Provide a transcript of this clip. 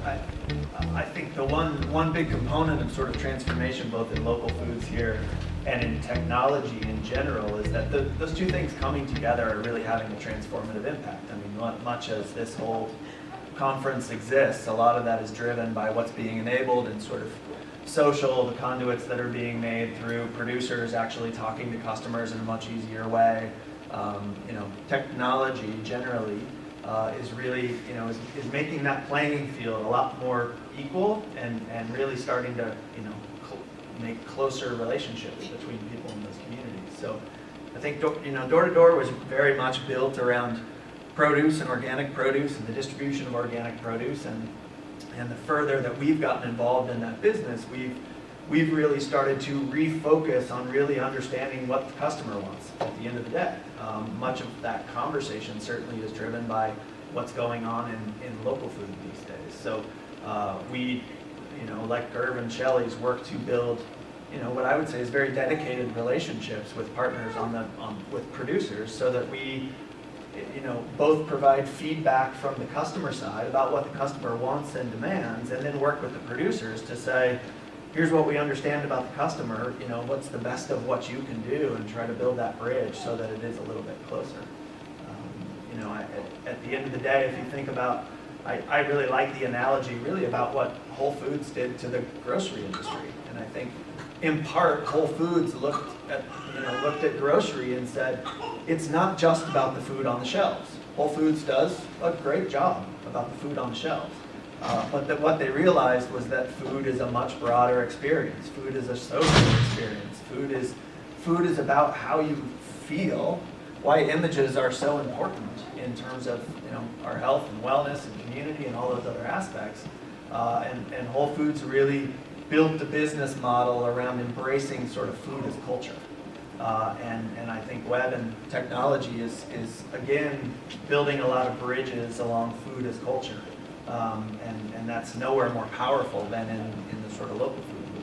I think the one big component of sort of transformation, both in local foods here and in technology in general, is that those two things coming together are really having a transformative impact. I mean, much as this whole conference exists, a lot of that is driven by what's being enabled and sort of social, the conduits that are being made through producers actually talking to customers in a much easier way. Technology generally is really, is making that playing field a lot more equal and really starting to, make closer relationships between people in those communities. So I think, door to door was very much built around produce and organic produce and the distribution of organic produce. And the further that we've gotten involved in that business, we've really started to refocus on really understanding what the customer wants at the end of the day. Much of that conversation certainly is driven by what's going on in local food these days. So we, like Gerv and Shelley's, work to build, what I would say is very dedicated relationships with partners with producers, so that we, both provide feedback from the customer side about what the customer wants and demands, and then work with the producers to say, here's what we understand about the customer, what's the best of what you can do, and try to build that bridge so that it is a little bit closer. At the end of the day, if you think about, I really like the analogy really about what Whole Foods did to the grocery industry. And I think in part, Whole Foods looked at grocery and said, it's not just about the food on the shelves. Whole Foods does a great job about the food on the shelves. But what they realized was that food is a much broader experience. Food is a social experience. Food is about how you feel, why images are so important in terms of our health and wellness and community and all those other aspects. And Whole Foods really built the business model around embracing sort of food as culture. And I think web and technology is again building a lot of bridges along food as culture. And that's nowhere more powerful than in the sort of local food